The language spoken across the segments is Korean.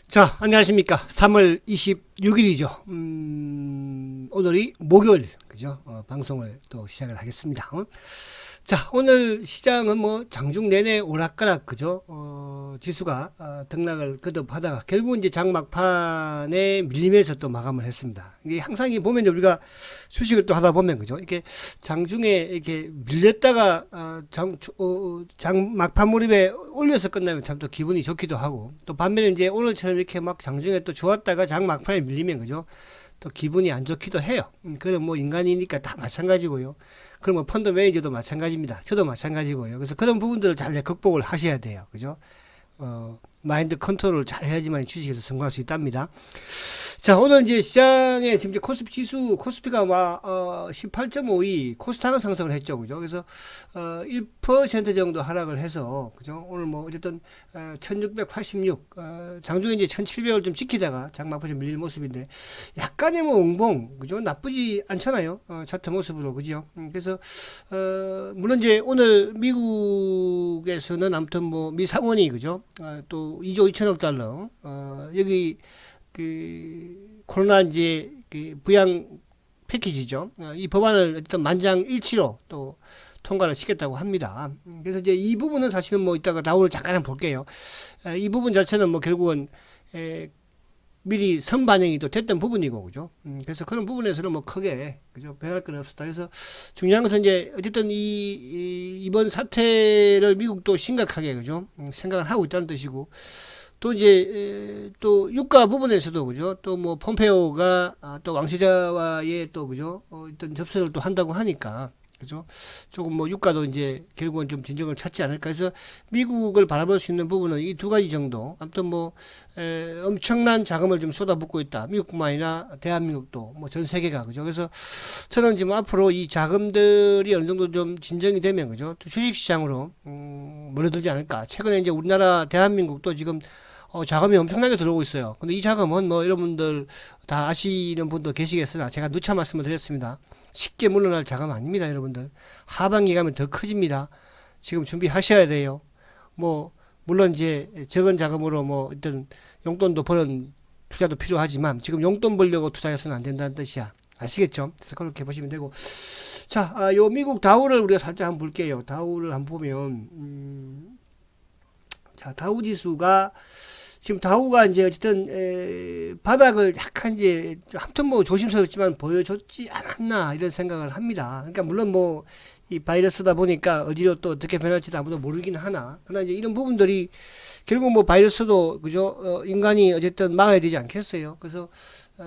자, 안녕하십니까. 3월 26일이죠. 오늘이 목요일, 그죠? 방송을 또 시작을 하겠습니다. 자, 오늘 시장은 뭐 장중 내내 오락가락, 그죠? 지수가 등락을 거듭하다가 결국은 이제 장막판에 밀리면서 또 마감을 했습니다. 이게 항상 보면 우리가 주식을 또 하다 보면, 그죠? 이렇게 장중에 이렇게 밀렸다가 장 막판 무렵에 올려서 끝나면 참 또 기분이 좋기도 하고, 또 반면에 이제 오늘처럼 이렇게 막 장중에 또 좋았다가 장 막판에 밀리면, 그죠? 또 기분이 안 좋기도 해요. 그럼 뭐 인간이니까 다 마찬가지고요. 그럼 뭐 펀드 매니저도 마찬가지입니다. 저도 마찬가지고요. 그래서 그런 부분들을 잘 극복을 하셔야 돼요. 그죠? 마인드 컨트롤을 잘 해야지만 주식에서 성공할 수 있답니다. 자, 오늘 이제 시장에 지금 이제 코스피 지수, 코스피가 막, 18.52, 코스닥은 상승을 했죠. 그죠? 그래서, 1% 정도 하락을 해서, 그죠? 오늘 뭐, 어쨌든, 1686, 장중에 이제 1700을 좀 지키다가 장막판에 밀릴 모습인데, 약간의 뭐, 웅봉, 그죠? 나쁘지 않잖아요. 차트 모습으로, 그죠? 그래서, 물론 이제 오늘 미국에서는 아무튼 뭐, 미 상원이, 그죠? 또 2조 2천억 달러, 여기, 코로나 이제 부양 패키지죠. 이 법안을 어떤 만장일치로 또 통과를 시켰다고 합니다. 그래서 이제 이 부분은 사실은 뭐 이따가 다우를 잠깐 볼게요. 이 부분 자체는 뭐 결국은 미리 선반영이 또 됐던 부분이고, 그죠? 그래서 그런 부분에서는 뭐 크게, 그죠? 변할 건 없었다. 그래서 중요한 것은 이제, 어쨌든 이번 사태를 미국도 심각하게, 그죠? 생각을 하고 있다는 뜻이고, 또 이제 또 유가 부분에서도, 그죠? 또 뭐 폼페오가 또 왕세자와의 또, 그죠? 어떤 접촉을 또 한다고 하니까, 그죠? 조금 뭐 유가도 이제 결국은 좀 진정을 찾지 않을까. 그래서 미국을 바라볼 수 있는 부분은 이 두 가지 정도. 아무튼 뭐 엄청난 자금을 좀 쏟아붓고 있다. 미국뿐만 아니라 대한민국도 뭐 전 세계가, 그죠? 그래서 저는 지금 앞으로 이 자금들이 어느 정도 좀 진정이 되면, 그죠? 주식시장으로 몰려들지 않을까. 최근에 이제 우리나라 대한민국도 지금 자금이 엄청나게 들어오고 있어요. 근데 이 자금은 뭐 여러분들 다 아시는 분도 계시겠으나 제가 누차 말씀을 드렸습니다. 쉽게 물러날 자금 아닙니다, 여러분들. 하반기 가면 더 커집니다. 지금 준비하셔야 돼요. 뭐 물론 이제 적은 자금으로 뭐 어떤 용돈도 버는 투자도 필요하지만 지금 용돈 벌려고 투자해서는 안 된다는 뜻이야. 아시겠죠? 그래서 그렇게 보시면 되고. 자, 요 미국 다우를 우리가 살짝 한번 볼게요. 다우를 한번 보면 자, 다우 지수가 지금 다우가 이제 어쨌든 바닥을 약간 이제 아무튼 뭐 조심스럽지만 보여줬지 않았나 이런 생각을 합니다. 그러니까 물론 뭐 이 바이러스다 보니까 어디로 또 어떻게 변할지도 아무도 모르긴 하나. 그러나 이제 이런 부분들이 결국 뭐 바이러스도, 그죠? 인간이 어쨌든 막아야 되지 않겠어요. 그래서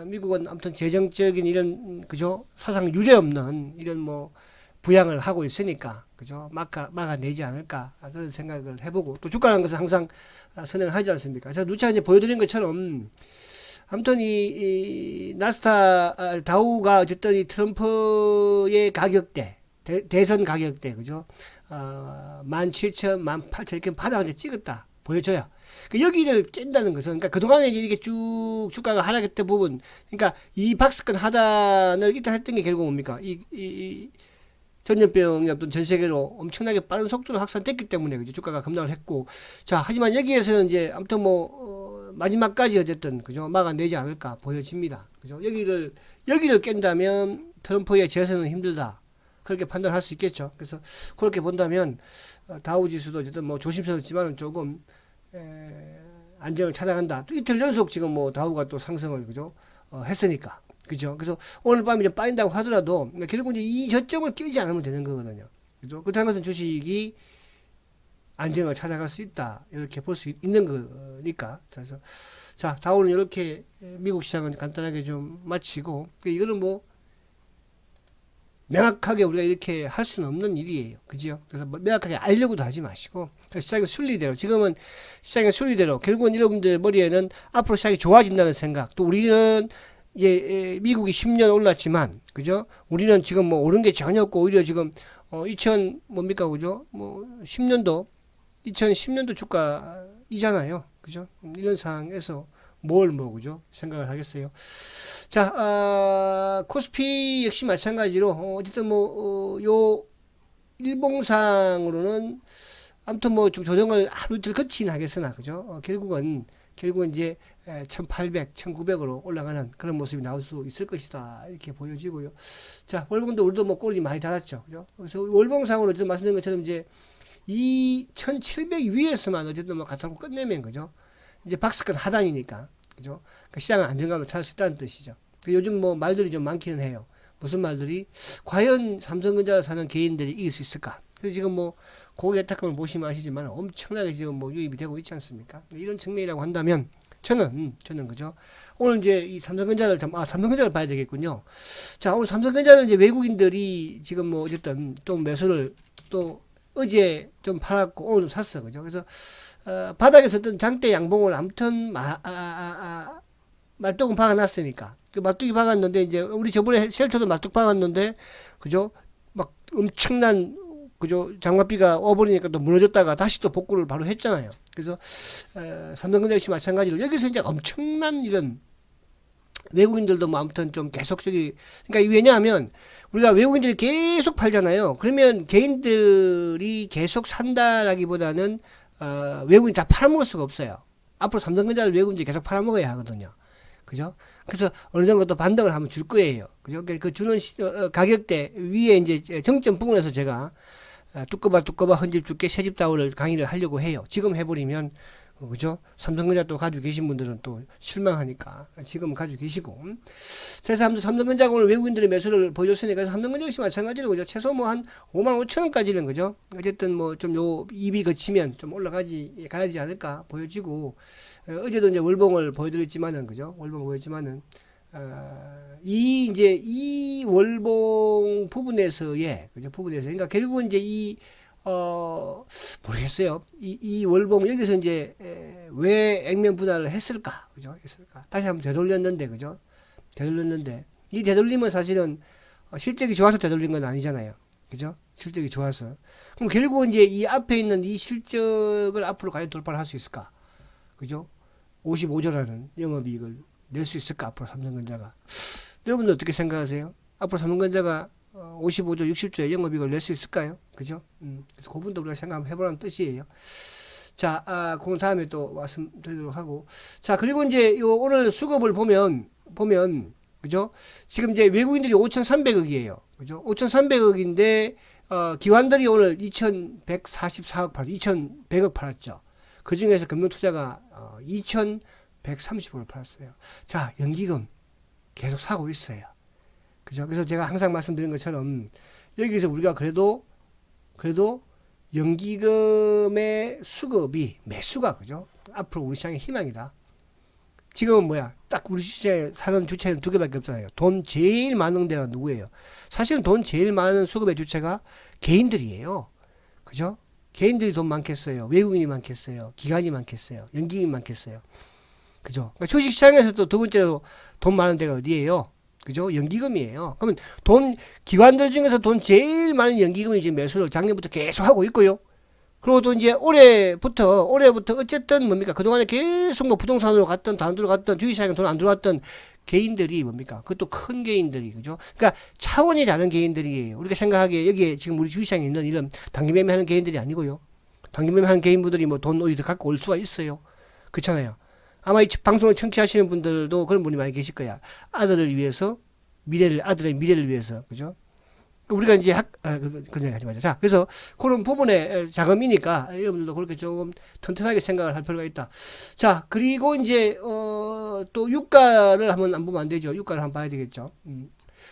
미국은 아무튼 재정적인 이런, 그죠? 사상 유례 없는 이런 뭐 부양을 하고 있으니까, 그죠? 막아내지 않을까 그런 생각을 해보고, 또 주가라는 것은 항상 선행을 하지 않습니까? 그래서 누차 이제 보여드린 것처럼 아무튼 이 나스닥 다우가 어쨌든 이 트럼프의 가격대, 대선 가격대, 그죠? 17,000, 18,000 이렇게 바닥을 찍었다 보여줘요. 여기를 깬다는 것은, 그러니까 그동안에 이렇게 쭉 주가가 하락했던 부분, 그러니까 이 박스권 하단을 일단 했던 게 결국 뭡니까? 전염병이 어떤 전 세계로 엄청나게 빠른 속도로 확산됐기 때문에, 그죠? 주가가 급락을 했고, 자, 하지만 여기에서는 이제 아무튼 뭐 마지막까지 어쨌든, 그죠? 막아내지 않을까 보여집니다. 그죠? 여기를 깬다면 트럼프의 재선은 힘들다. 그렇게 판단할 수 있겠죠. 그래서 그렇게 본다면 다우 지수도 어쨌든 뭐 조심스럽지만 조금 안정을 찾아간다. 또 이틀 연속 지금 뭐 다우가 또 상승을, 그죠? 했으니까. 그죠? 그래서 오늘 밤에 좀 빠진다고 하더라도 결국 이제 이 저점을 깨지 않으면 되는 거거든요. 그죠? 그렇다는 것은 주식이 안정을 찾아갈 수 있다. 이렇게 볼 수 있는 거니까. 그래서 자, 다우는 이렇게 미국 시장은 간단하게 좀 마치고, 이거는 뭐 명확하게 우리가 이렇게 할 수는 없는 일이에요. 그죠? 그래서 명확하게 알려고도 하지 마시고, 시장의 순리대로, 지금은 시장의 순리대로, 결국은 여러분들 머리에는 앞으로 시장이 좋아진다는 생각, 또 우리는 이제 미국이 10년 올랐지만, 그죠? 우리는 지금 뭐 오른 게 전혀 없고, 오히려 지금, 2000, 뭡니까, 그죠? 뭐, 10년도, 2010년도 주가이잖아요. 그죠? 이런 상황에서 뭘 뭐, 그죠? 생각을 하겠어요. 자, 코스피 역시 마찬가지로, 어쨌든 뭐, 요, 일봉상으로는, 아무튼 뭐 좀 조정을 하루 이틀 거치긴 하겠으나, 그죠? 결국은 결국은 이제 1800, 1900으로 올라가는 그런 모습이 나올 수 있을 것이다. 이렇게 보여지고요. 자, 월봉도 우리도 뭐 꼴이 많이 달았죠. 그죠? 그래서 월봉상으로 좀 말씀드린 것처럼 이제 이 1700 위에서만 어쨌든 뭐 갖다 놓고 끝내면 그죠? 이제 박스권 하단이니까. 그죠? 그러니까 시장은 안정감을 찾을 수 있다는 뜻이죠. 요즘 뭐 말들이 좀 많기는 해요. 무슨 말들이? 과연 삼성전자를 사는 개인들이 이길 수 있을까? 그래서 지금 뭐 고객 예탁금을 보시면 아시지만 엄청나게 지금 뭐 유입이 되고 있지 않습니까? 이런 측면이라고 한다면 저는 그죠? 오늘 이제 이 삼성전자를 봐야 되겠군요. 자, 오늘 삼성전자는 이제 외국인들이 지금 뭐 어쨌든 좀 매수를 또 어제 좀 팔았고 오늘 샀어. 그죠? 그래서 바닥에서 어떤 장대 양봉을 아무튼 말뚝은 박아놨으니까. 그 말뚝이 박았는데 이제 우리 저번에 쉘터도 말뚝 박았는데 그죠? 막 엄청난 그죠? 장맛비가 와버리니까 또 무너졌다가 다시 또 복구를 바로 했잖아요. 그래서 삼성전자 역시 마찬가지로 여기서 이제 엄청난 이런 외국인들도 뭐 아무튼 좀 계속적이 그러니까 왜냐하면 우리가 외국인들이 계속 팔잖아요. 그러면 개인들이 계속 산다라기보다는 외국인이 다 팔아먹을 수가 없어요. 앞으로 삼성전자를 외국인들이 계속 팔아먹어야 하거든요. 그죠? 그래서 어느 정도 또 반등을 한번 줄 거예요. 그죠? 그 주는 가격대 위에 이제 정점 부분에서 제가 뚜꺼봐 헌집 줄게 새집 다운을 강의를 하려고 해요. 지금 해버리면 그죠? 삼성전자 또 가지고 계신 분들은 또 실망하니까 지금 가지고 계시고. 그래서 삼성전자가 오늘 외국인들의 매수를 보여줬으니까 삼성전자 역시 마찬가지로 그죠? 최소 뭐 한 55,000원까지는 그죠? 어쨌든 뭐 좀 요 입이 거치면 좀 가야지 않을까 보여지고. 어제도 이제 월봉을 보여드렸지만은 그죠? 월봉 보여지만은 이 월봉 부분에서의 그죠? 부분에서 그러니까 결국은 이제 모르겠어요. 이 월봉 여기서 이제 왜 액면 분할을 했을까? 그죠? 했을까? 다시 한번 되돌렸는데 그죠? 되돌렸는데 이 되돌림은 사실은 실적이 좋아서 되돌린 건 아니잖아요. 그죠? 실적이 좋아서. 그럼 결국은 이제 이 앞에 있는 이 실적을 앞으로 과연 돌파를 할 수 있을까? 그죠? 55조라는 영업이익을 낼 수 있을까? 앞으로 삼성전자가. 여러분들 어떻게 생각하세요? 앞으로 삼성전자가 55조, 60조의 영업이익을 낼 수 있을까요? 그죠? 그래서 그 부분도 우리가 생각 한번 해보라는 뜻이에요. 자, 그 다음에 또 말씀드리도록 하고. 자, 그리고 이제 오늘 수급을 보면, 그죠? 지금 이제 외국인들이 5,300억이에요. 그죠? 5,300억인데, 기관들이 오늘 2,144억 2,100억 팔았죠. 그 중에서 금융투자가 2,130억을 팔았어요. 자, 연기금 계속 사고 있어요. 그죠? 그래서 제가 항상 말씀드린 것처럼 여기서 우리가 그래도 연기금의 수급이 매수가 그죠? 앞으로 우리 시장의 희망이다. 지금은 뭐야? 딱 우리 시장에 사는 주체는 두 개밖에 없잖아요. 돈 제일 많은 데가 누구예요? 사실은 돈 제일 많은 수급의 주체가 개인들이에요. 그죠? 개인들이 돈 많겠어요? 외국인이 많겠어요? 기관이 많겠어요? 연기금이 많겠어요? 그죠? 그러니까 주식시장에서 또 두 번째로 돈 많은 데가 어디예요? 그죠? 연기금이에요. 그러면 기관들 중에서 돈 제일 많은 연기금이 지금 매수를 작년부터 계속 하고 있고요. 그리고 또 이제 올해부터 어쨌든 뭡니까? 그동안에 계속 뭐 부동산으로 갔던, 다른 데로 갔던, 주식시장에 돈 안 들어왔던 개인들이 뭡니까? 그것도 큰 개인들이, 그죠? 그러니까 차원이 다른 개인들이에요. 우리가 생각하기에 여기에 지금 우리 주식시장에 있는 이런 단기매매 하는 개인들이 아니고요. 단기매매 하는 개인분들이 뭐 돈 어디서 갖고 올 수가 있어요. 그렇잖아요. 아마 이 방송을 청취하시는 분들도 그런 분이 많이 계실 거야. 아들을 위해서, 아들의 미래를 위해서, 그죠? 우리가 이제 그런 얘기 하지 마자. 자, 그래서 그런 부분에 자금이니까 여러분들도 그렇게 조금 튼튼하게 생각을 할 필요가 있다. 자, 그리고 이제, 또 유가를 한번 안 보면 안 되죠. 유가를 한번 봐야 되겠죠.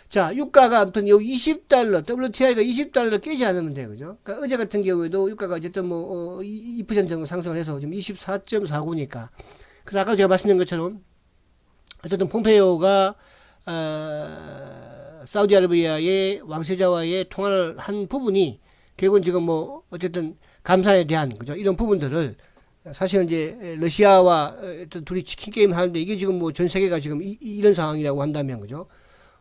자, 유가가 아무튼 요 20달러, WTI가 20달러를 깨지 않으면 돼요. 그죠? 그러니까 어제 같은 경우에도 유가가 어쨌든 뭐, 2% 정도 상승을 해서 지금 24.49니까. 그래서 아까 제가 말씀드린 것처럼 어쨌든 폼페이오가 사우디아라비아의 왕세자와의 통화를 한 부분이 결국은 지금 뭐 어쨌든 감산에 대한 그죠 이런 부분들을 사실은 이제 러시아와 둘이 치킨 게임 하는데 이게 지금 뭐 전 세계가 지금 이런 상황이라고 한다면 그죠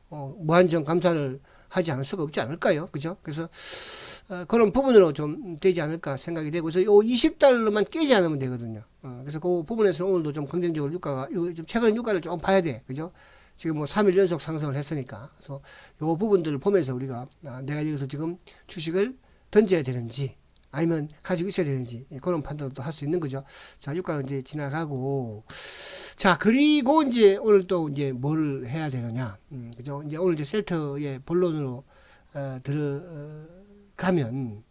무한정 감산을 하지 않을 수가 없지 않을까요? 그죠? 그래서 그런 부분으로 좀 되지 않을까 생각이 되고 그래서 요 20달러만 깨지 않으면 되거든요. 그래서 그 부분에서 오늘도 좀 긍정적으로 좀 최근 유가를 좀 봐야 돼. 그죠? 지금 뭐 3일 연속 상승을 했으니까. 그래서 요 부분들을 보면서 우리가 내가 여기서 지금 주식을 던져야 되는지 아니면 가지고 있어야 되는지, 그런 판단도 할 수 있는 거죠. 자, 유가는 이제 지나가고, 자, 그리고 이제 오늘 또 이제 뭘 해야 되느냐, 그죠? 이제 오늘 이제 셀트의 본론으로 들어가면,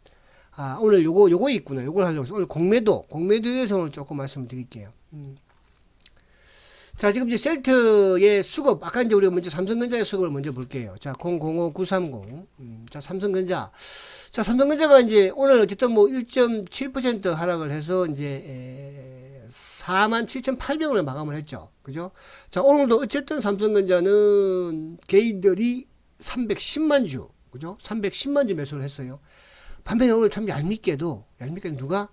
오늘 요거 있구나. 요걸 하려고 해서 오늘 공매도에 대해서 오늘 조금 말씀드릴게요. 자, 지금 이제 셀트의 수급, 아까 이제 우리가 먼저 삼성전자의 수급을 먼저 볼게요. 자, 005930. 자, 삼성전자. 자, 삼성전자가 이제 오늘 어쨌든 뭐 1.7% 하락을 해서 이제 47,800원에 마감을 했죠. 그죠? 자, 오늘도 어쨌든 삼성전자는 개인들이 310만 주, 그죠? 310만 주 매수를 했어요. 반면에 오늘 참 얄밉게도 누가?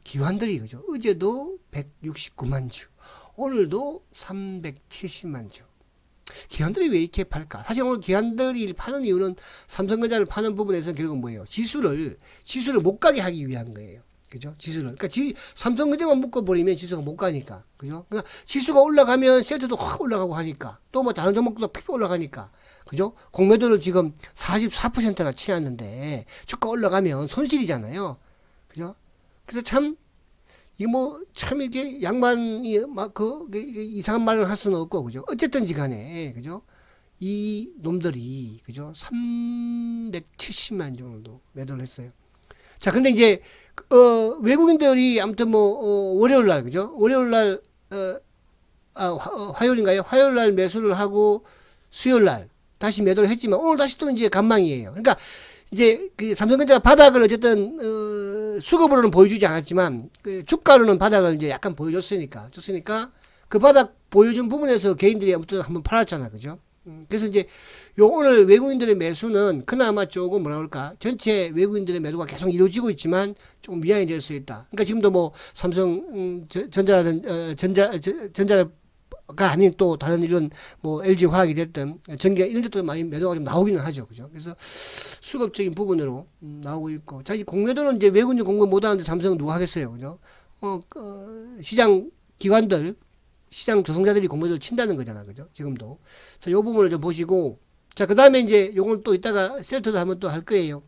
기관들이, 그죠? 어제도 169만 주. 오늘도 370만 주. 기관들이 왜 이렇게 팔까? 사실 오늘 기관들이 파는 이유는 삼성전자를 파는 부분에서 결국은 뭐예요? 지수를 못 가게 하기 위한 거예요. 그죠? 지수를. 그러니까 삼성전자만 묶어버리면 지수가 못 가니까. 그죠? 그러니까 지수가 올라가면 셀트도 확 올라가고 하니까. 또 뭐 다른 종목도 픽 올라가니까. 그죠? 공매도를 지금 44%나 치놨는데 주가 올라가면 손실이잖아요. 그죠? 그래서 참 이게 뭐, 참 이게 양반이 막 이상한 말을 할 수는 없고, 그죠? 어쨌든지 간에, 그죠? 이 놈들이, 그죠? 370만 정도 매도를 했어요. 자, 근데 이제, 외국인들이 아무튼 뭐, 월요일 날, 그죠? 월요일 날, 화요일인가요? 화요일 날 매수를 하고, 수요일 날 다시 매도를 했지만, 오늘 다시 또 이제 간망이에요. 그러니까, 이제 그 삼성전자가 바닥을 어쨌든 수급으로는 보여주지 않았지만 그 주가로는 바닥을 이제 약간 보여줬으니까 그 바닥 보여준 부분에서 개인들이 아무튼 한번 팔았잖아, 그죠? 그래서 이제 요 오늘 외국인들의 매수는 그나마 조금 뭐라 그럴까 전체 외국인들의 매도가 계속 이루어지고 있지만 조금 미약해질 수 있다. 그러니까 지금도 뭐 삼성 전자를 가 아닌 또 다른 이런 뭐 LG 화학이 됐든 전기가 이런 데도 많이 매도가 좀 나오기는 하죠. 그죠? 그래서 수급적인 부분으로 나오고 있고. 자, 이 공매도는 이제 외국인 공매 못 하는데 삼성은 누가 하겠어요. 그죠? 시장 기관들, 시장 조성자들이 공매도를 친다는 거잖아. 그죠? 지금도. 자, 요 부분을 좀 보시고. 자, 그 다음에 이제 요걸 또 이따가 셀트도 한번 또 할 거예요.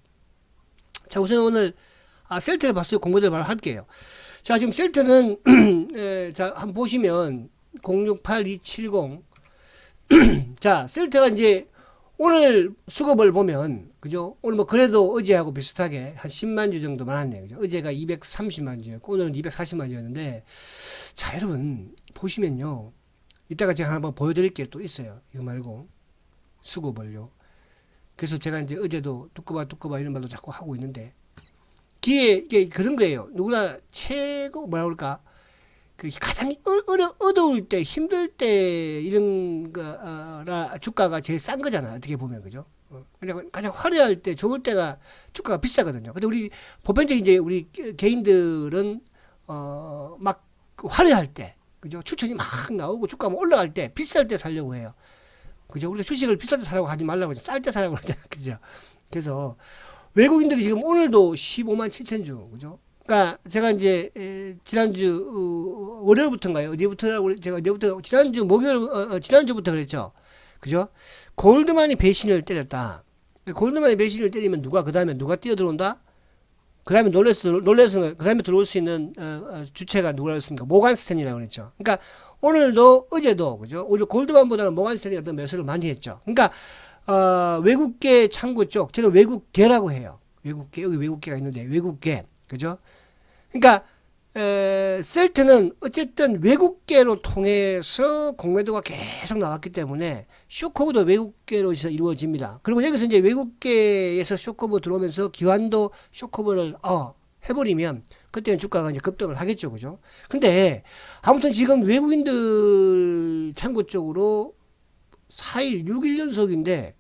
자, 우선 오늘, 셀트를 봤어요. 공매도를 바로 할게요. 자, 지금 셀트는, 자, 한번 보시면, 068270. 자, 셀트가 이제 오늘 수급을 보면, 그죠? 오늘 뭐 그래도 어제하고 비슷하게 한 10만 주 정도 많았네요. 그죠? 어제가 230만 주였고, 오늘은 240만 주였는데, 자, 여러분, 보시면요. 이따가 제가 한번 보여드릴 게 또 있어요. 이거 말고. 수급을요. 그래서 제가 이제 어제도 두꺼봐 이런 말도 자꾸 하고 있는데, 이게 그런 거예요. 누구나 최고, 뭐라 그럴까? 그 가장 어려울 때, 힘들 때 이런 거라 주가가 제일 싼 거잖아. 어떻게 보면 그죠? 그냥 가장 화려할 때, 좋을 때가 주가가 비싸거든요. 근데 우리 보편적인 이제 우리 개인들은 막 화려할 때, 그죠? 추천이 막 나오고 주가가 막 올라갈 때, 비쌀 때 살려고 해요. 그죠? 우리가 주식을 비쌀 때 사라고 하지 말라고 하죠. 쌀 때 사라고 하잖아. 그죠? 그래서 외국인들이 지금 오늘도 15만 7천 주, 그죠? 그러니까 제가 이제 지난주 월요일부터인가요? 어디부터라고 제가 어디부터 지난주 목요일 지난주부터 그랬죠. 그죠? 골드만이 배신을 때렸다. 골드만이 배신을 때리면 그다음에 누가 뛰어들어온다? 그다음에 놀래서 그다음에 들어올 수 있는 주체가 누구였습니까? 모간스탠이라고 그랬죠. 그러니까 오늘도 어제도 그죠? 오히려 골드만보다는 모간스탠이 어떤 매수를 많이 했죠. 그러니까 외국계 창구 쪽 저는 외국계라고 해요. 외국계 여기 외국계가 있는데 외국계 그죠? 그러니까 셀트는 어쨌든 외국계로 통해서 공매도가 계속 나왔기 때문에 쇼커브도 외국계로 이루어집니다. 그리고 여기서 이제 외국계에서 쇼커브 들어오면서 기관도 쇼커브를 해버리면 그때는 주가가 이제 급등을 하겠죠, 그죠? 근데 아무튼 지금 외국인들 창구 쪽으로 4일, 6일 연속인데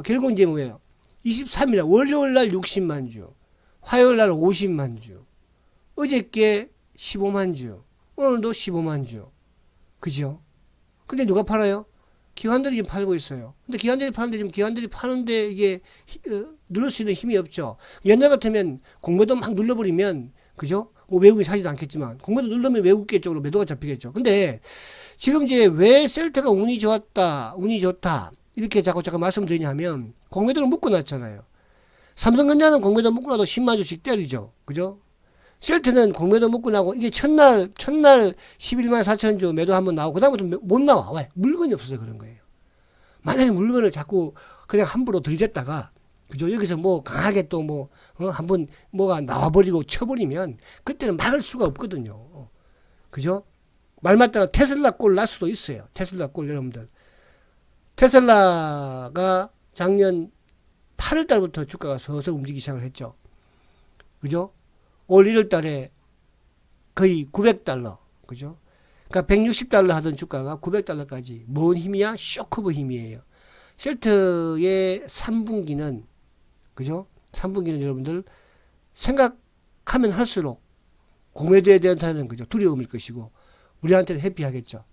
결국 이제 뭐예요? 23일 월요일 날 60만 주. 화요일 날 50만 주, 어저께 15만 주, 오늘도 15만 주. 그죠? 근데 누가 팔아요? 기관들이 지금 팔고 있어요. 근데 기관들이 파는데 지금 기관들이 파는데 이게 누를 수 있는 힘이 없죠. 옛날 같으면 공매도 막 눌러버리면, 그죠? 뭐 외국인 사지도 않겠지만, 공매도 누르면 외국계 쪽으로 매도가 잡히겠죠. 근데 지금 이제 왜 셀트가 운이 좋다, 이렇게 자꾸 말씀드리냐면, 공매도를 묶어놨잖아요. 삼성전자는 공매도 먹고 나도 10만 주씩 때리죠. 그죠? 셀트는 공매도 먹고 나고 이게 첫날 11만 4천 주 매도 한번 나오고 그다음부터 못 나와. 왜? 물건이 없어서 그런 거예요. 만약에 물건을 자꾸 그냥 함부로 들이댔다가 그죠? 여기서 뭐 강하게 또 뭐 한번 뭐가 나와버리고 쳐버리면 그때는 막을 수가 없거든요. 그죠? 말 맞다가 테슬라 꼴 날 수도 있어요. 테슬라 꼴 여러분들. 테슬라가 작년 8월 달부터 주가가 서서 움직이기 시작을 했죠. 그죠? 올 1월 달에 거의 900달러. 그죠? 그러니까 160달러 하던 주가가 900달러까지. 뭔 힘이야? 쇼크브 힘이에요. 셀트의 3분기는 그죠? 3분기는 여러분들 생각하면 할수록 공매도에 대한 그죠? 두려움일 것이고 우리한테는 해피하겠죠.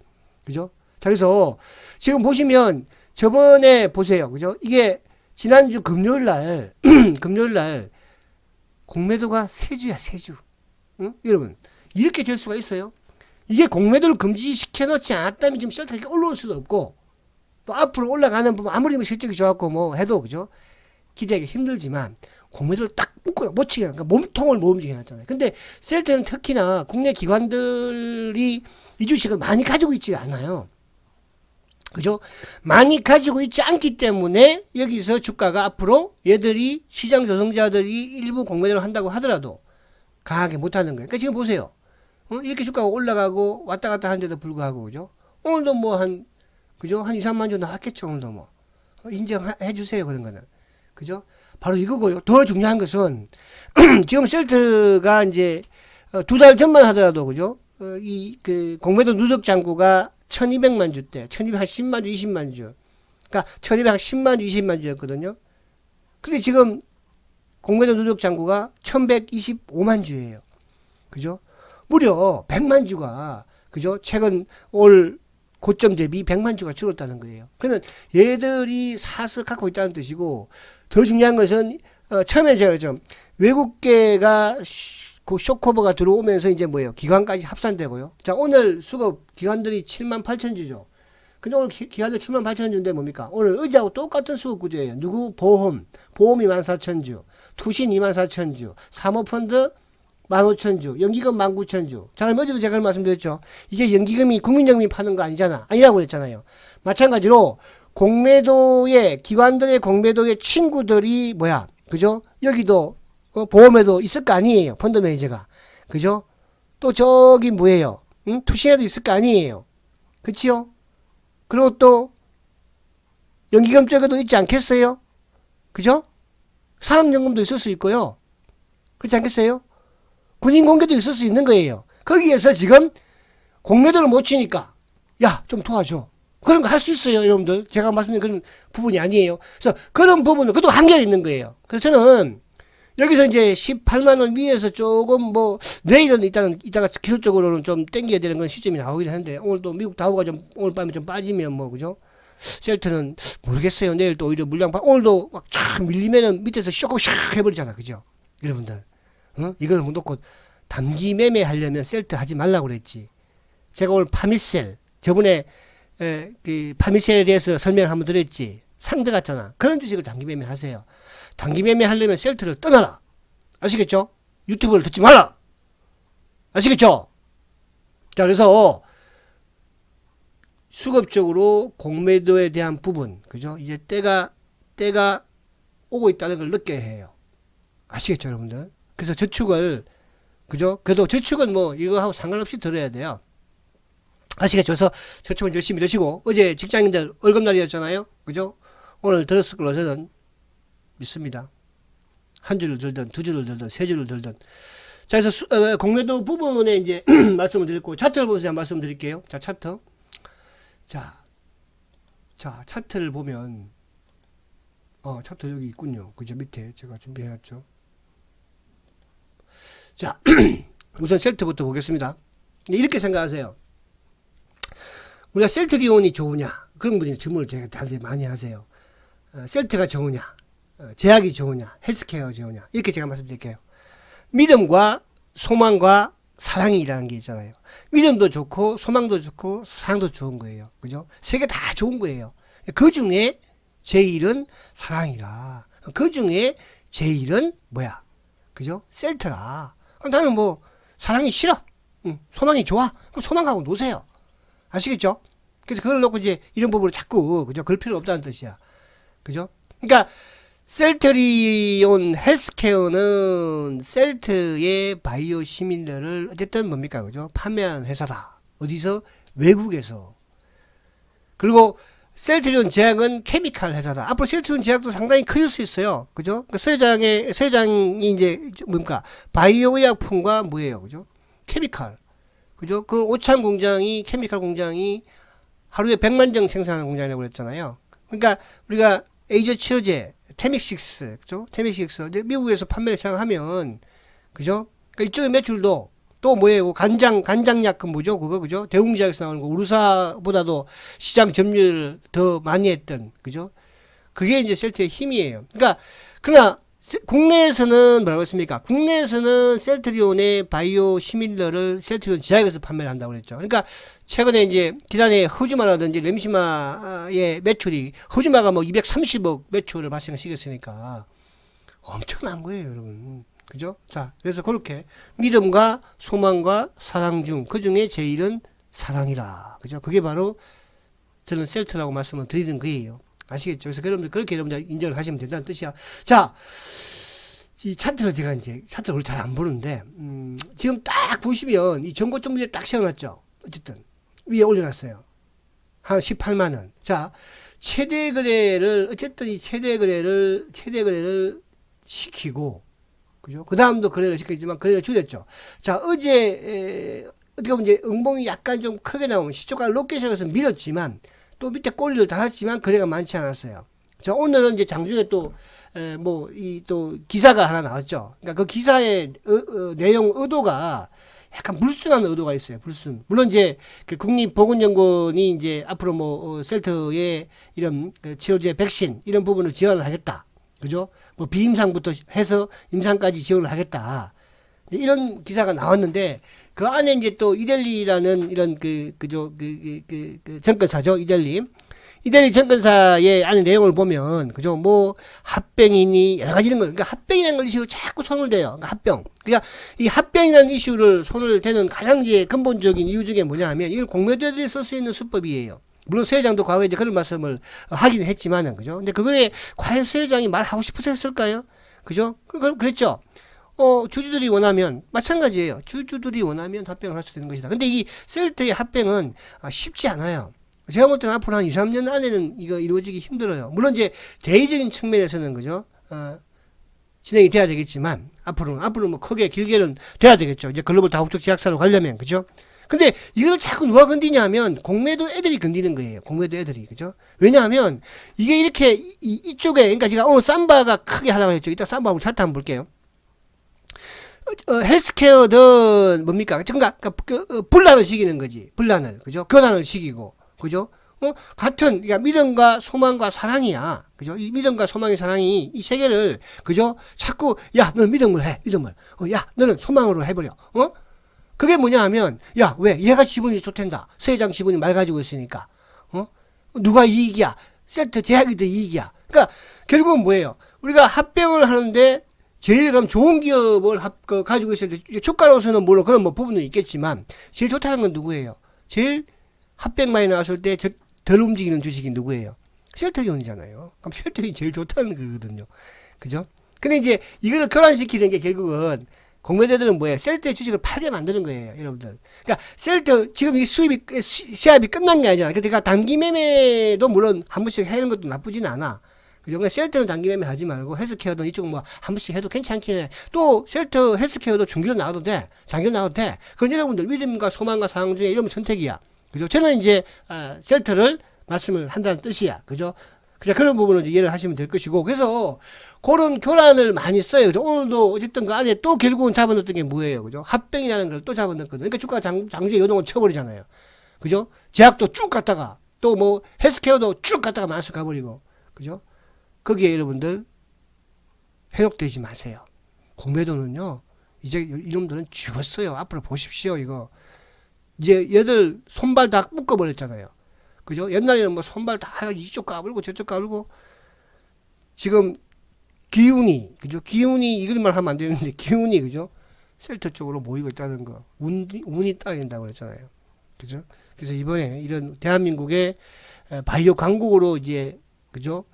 그죠? 자, 그래서 지금 보시면 저번에 보세요. 그죠? 이게 지난주 금요일 날 금요일 날 공매도가 3주야, 3주. 응? 여러분, 이렇게 될 수가 있어요? 이게 공매도를 금지시켜 놓지 않았다면 지금 셀트가 이렇게 올라올 수도 없고 또 앞으로 올라가는 부분 아무리 뭐 실적이 좋았고 뭐 해도 그죠? 기대하기 힘들지만 공매도를 딱 묶고 못 치게 그러니까 몸통을 못 움직여 놨잖아요. 근데 셀트는 특히나 국내 기관들이 이 주식을 많이 가지고 있지 않아요. 그죠? 많이 가지고 있지 않기 때문에 여기서 주가가 앞으로 얘들이 시장 조성자들이 일부 공매도를 한다고 하더라도 강하게 못하는 거예요. 그러니까 지금 보세요. 이렇게 주가가 올라가고 왔다 갔다 하는데도 불구하고 그죠? 오늘도 뭐 그죠? 한 2, 3만 주 나왔겠죠. 오늘도 뭐 인정해 주세요. 그런 거는. 그죠? 바로 이거고요. 더 중요한 것은 지금 셀트가 이제 2달 전만 하더라도 그죠? 그 공매도 누적 잔고가 1200만 주대, 1210만 주, 20만 주. 그러니까 1210만 주, 20만 주였거든요. 근데 지금 공매도 누적 잔고가 1125만 주예요. 그죠? 무려 100만 주가 그죠? 최근 올 고점 대비 100만 주가 줄었다는 거예요. 그러면 얘들이 사서 갖고 있다는 뜻이고 더 중요한 것은 처음에 제가 좀 외국계가 그 쇼커버가 들어오면서 이제 뭐예요? 기관까지 합산되고요. 자, 오늘 수급 기관들이 7만 8천 주죠. 근데 오늘 기관들 7만 8천 주인데 뭡니까? 오늘 의지하고 똑같은 수급 구조예요. 누구? 보험이 14,000주, 투신 24,000주, 사모펀드 15,000주, 연기금 19,000주. 자, 그럼 어제도 제가 말씀드렸죠. 이게 연기금이 국민연금이 파는 거 아니잖아. 아니라고 그랬잖아요. 마찬가지로 공매도의 기관들의 공매도의 친구들이 뭐야? 그죠? 여기도 보험에도 있을 거 아니에요. 펀드 매니저가. 그죠? 또 저기 뭐예요? 응? 투신에도 있을 거 아니에요. 그치요? 그리고 또 연기금 쪽에도 있지 않겠어요? 그죠? 사업연금도 있을 수 있고요. 그렇지 않겠어요? 군인공개도 있을 수 있는 거예요. 거기에서 지금 공매도를 못 치니까 야, 좀 도와줘. 그런 거 할 수 있어요, 여러분들. 제가 말씀드린 그런 부분이 아니에요. 그래서 그런 부분은 그것도 한계가 있는 거예요. 그래서 저는 여기서 이제 18만 원 위에서 조금 뭐 내일은 이따가 기술적으로는 좀 땡겨야 되는 그런 시점이 나오긴 하는데 오늘도 미국 다우가 좀 오늘 밤에 좀 빠지면 뭐 그죠? 셀트는 모르겠어요. 내일 또 오히려 물량 오늘도 막 쫙 밀리면은 밑에서 샥 해버리잖아, 그죠? 여러분들, 이걸 놓고 단기 매매 하려면 셀트 하지 말라고 그랬지. 제가 오늘 파미셀 저번에 그 파미셀에 대해서 설명을 한번 드렸지. 상대 같잖아. 그런 주식을 단기 매매 하세요. 단기 매매 하려면 셀트를 떠나라. 아시겠죠? 유튜브를 듣지 마라. 아시겠죠? 자, 그래서 수급적으로 공매도에 대한 부분, 그죠? 이제 때가 오고 있다는 걸 느껴야 해요. 아시겠죠, 여러분들? 그래서 저축을, 그죠? 그래도 저축은 뭐 이거하고 상관없이 들어야 돼요. 아시겠죠? 그래서 저축은 열심히 드시고 어제 직장인들 월급날이었잖아요. 그죠? 오늘 들었을 걸로 저는 믿습니다. 한 주를 들든 두 주를 들든 세 주를 들든. 자, 그래서 공매도 부분에 이제 말씀을 드렸고 차트를 보면서 말씀드릴게요. 자, 차트. 자, 차트를 보면 차트 여기 있군요. 그죠? 밑에 제가 준비해놨죠. 자, 우선 셀트부터 보겠습니다. 이렇게 생각하세요. 우리가 셀트리온이 좋으냐? 그런 분이 질문을 제가 많이 하세요. 셀트가 좋으냐? 제약이 좋으냐? 헬스케어가 좋으냐? 이렇게 제가 말씀드릴게요. 믿음과 소망과 사랑이라는 게 있잖아요. 믿음도 좋고 소망도 좋고 사랑도 좋은 거예요. 그죠? 세 개 다 좋은 거예요. 그 중에 제일은 사랑이라. 그 중에 제일은 뭐야? 그죠? 셀트라. 그럼 나는 뭐 사랑이 싫어. 소망이 좋아. 그럼 소망하고 노세요. 아시겠죠? 그래서 그걸 놓고 이제 이런 부분을 자꾸 그죠? 그럴 필요 없다는 뜻이야. 그죠? 그러니까 셀트리온 헬스케어는 셀트의 바이오 시밀러를 어쨌든 뭡니까? 그죠? 판매한 회사다. 어디서? 외국에서. 그리고 셀트리온 제약은 케미칼 회사다. 앞으로 셀트리온 제약도 상당히 커질 수 있어요. 그죠? 그 서회장이 이제 뭡니까? 바이오 의약품과 뭐예요? 그죠? 케미칼. 그죠? 그 오창 공장이, 케미칼 공장이 하루에 100만 정 생산하는 공장이라고 그랬잖아요. 그러니까 우리가 에이저 치료제, 테믹식스, 그죠? 테믹식스. 미국에서 판매를 시작하면, 그죠? 그러니까 이쪽의 매출도 또 뭐예요? 간장약 그 뭐죠? 그거, 그죠? 대웅제약에서 나오는 거, 우르사보다도 시장 점유율을 더 많이 했던, 그죠? 그게 이제 셀트의 힘이에요. 그러니까, 그러나, 국내에서는 뭐라고 했습니까? 국내에서는 셀트리온의 바이오 시밀러를 셀트리온 제약에서 판매를 한다고 그랬죠. 그러니까 최근에 이제 지난해 허즈마라든지 렘시마의 매출이 허즈마가 뭐 230억 매출을 발생시켰으니까 엄청난 거예요, 여러분. 그죠? 자, 그래서 그렇게 믿음과 소망과 사랑 중 그 중에 제일은 사랑이라. 그죠? 그게 바로 저는 셀트라고 말씀을 드리는 거예요. 아시겠죠? 그래서 여러분들 그렇게 여러분들 인정을 하시면 된다는 뜻이야. 자, 이 차트를 제가 이제 차트를 잘 안 보는데 지금 딱 보시면 이 정고점 위에 딱 세워놨죠. 어쨌든 위에 올려놨어요. 한 18만 원. 자, 최대 거래를 어쨌든 이 최대 거래를 시키고 그죠? 그 다음도 거래를 시켰지만 거래를 줄였죠. 자, 어제 어떻게 보면 이제 응봉이 약간 좀 크게 나오면 시초가 로켓에서 밀었지만 또 밑에 꼬리를 달았지만 거래가 많지 않았어요. 자, 오늘은 이제 장중에 또, 또 기사가 하나 나왔죠. 그러니까 그 기사의 내용 의도가 약간 불순한 의도가 있어요. 불순. 물론 이제 그 국립보건연구원이 이제 앞으로 셀트의 이런 그 치료제 백신 이런 부분을 지원을 하겠다. 그죠? 뭐 비임상부터 해서 임상까지 지원을 하겠다. 이런 기사가 나왔는데 그 안에 이제 또 이델리라는 이런 그 정권사죠. 이델리 정권사의 안에 내용을 보면 그죠? 뭐 합병이니 여러 가지 이런 거. 그러니까 합병이라는 걸 이슈로 자꾸 손을 대요. 그러니까 합병. 그러니까 이 합병이라는 이슈를 손을 대는 가장 이제 근본적인 이유 중에 뭐냐하면 이걸 공매도들이 쓸 수 있는 수법이에요. 물론 서 회장도 과거에 이제 그런 말씀을 하긴 했지만은 그죠? 근데 그거에 과연 서 회장이 말하고 싶어서 했을까요? 그죠? 그랬죠. 주주들이 원하면, 마찬가지예요. 주주들이 원하면 합병을 할 수 있는 것이다. 근데 이 셀트의 합병은 쉽지 않아요. 제가 볼 때는 앞으로 한 2, 3년 안에는 이거 이루어지기 힘들어요. 물론 이제 대의적인 측면에서는, 그죠? 진행이 돼야 되겠지만, 앞으로 뭐 크게 길게는 돼야 되겠죠. 이제 글로벌 다국적 제약사로 가려면, 그죠? 근데 이걸 자꾸 누가 건드냐 하면 공매도 애들이 건드는 거예요. 공매도 애들이. 그죠? 왜냐하면 이게 이렇게 이쪽에, 그러니까 제가 오늘 삼바가 크게 하려고 했죠. 이따 삼바 한번 차트 한번 볼게요. 헬스케어든 뭡니까? 그러니까 분란을 시키는 거지. 분란을. 그죠? 교란을 시키고. 그죠? 같은, 그러니까 믿음과 소망과 사랑이야. 그죠? 이 믿음과 소망의 사랑이 이 세계를, 그죠? 자꾸, 야, 너는 믿음을 해. 믿음을. 야, 너는 소망으로 해버려. 그게 뭐냐 하면, 야, 왜? 얘가 지분이 좋댄다. 서 회장 지분이 맑아지고 있으니까. 누가 이익이야? 셀트 제약이 더 이익이야. 그러니까, 결국은 뭐예요? 우리가 합병을 하는데, 제일 그럼 좋은 기업을 가지고 있을 때, 주가로서는 물론 그런 뭐 부분은 있겠지만, 제일 좋다는 건 누구예요? 제일 합병 많이 나왔을 때 덜 움직이는 주식이 누구예요? 셀트리온이잖아요. 그럼 셀트리온이 제일 좋다는 거거든요. 그죠? 근데 이제 이거를 교란시키는 게 결국은 공매도들은 뭐예요? 셀트의 주식을 팔게 만드는 거예요, 여러분들. 그러니까 셀트 지금 이 시합이 끝난 게 아니잖아. 그러니까 단기 매매도 물론 한 번씩 해는 것도 나쁘진 않아. 그러니까 셀트는 단기 매매 하지 말고 헬스케어든 이쪽 뭐 한 번씩 해도 괜찮긴 해. 또 셀트 헬스케어도 중기로 나가도 돼. 장기로 나가도 돼. 그건 여러분들 믿음과 소망과 사랑 중에 이러면 선택이야. 그죠? 저는 이제 셀트를 말씀을 한다는 뜻이야. 그죠? 그런 부분을 이해를 하시면 될 것이고, 그래서 그런 교란을 많이 써요. 그죠? 오늘도 어쨌든 그 안에 또 결국은 잡아넣었던 게 뭐예요? 그죠? 합병이라는 걸 또 잡아넣었거든요. 그러니까 주가 장기의 요동을 쳐버리잖아요. 그죠? 제약도 쭉 갔다가 또 뭐 헬스케어도 쭉 갔다가 마이너스 가버리고, 그죠? 거기에 여러분들 현혹되지 마세요. 공매도는요, 이제 이놈들은 죽었어요. 앞으로 보십시오, 이거. 이제 얘들 손발 다 묶어버렸잖아요. 그죠? 옛날에는 뭐 손발 다 이쪽 까불고 저쪽 까불고 지금 기운이, 그죠? 기운이, 이것만 하면 안 되는데, 기운이, 그죠? 셀터 쪽으로 모이고 있다는 거. 운이 따라낸다고 그랬잖아요. 그죠? 그래서 이번에 이런 대한민국의 바이오 강국으로 이제, 그죠?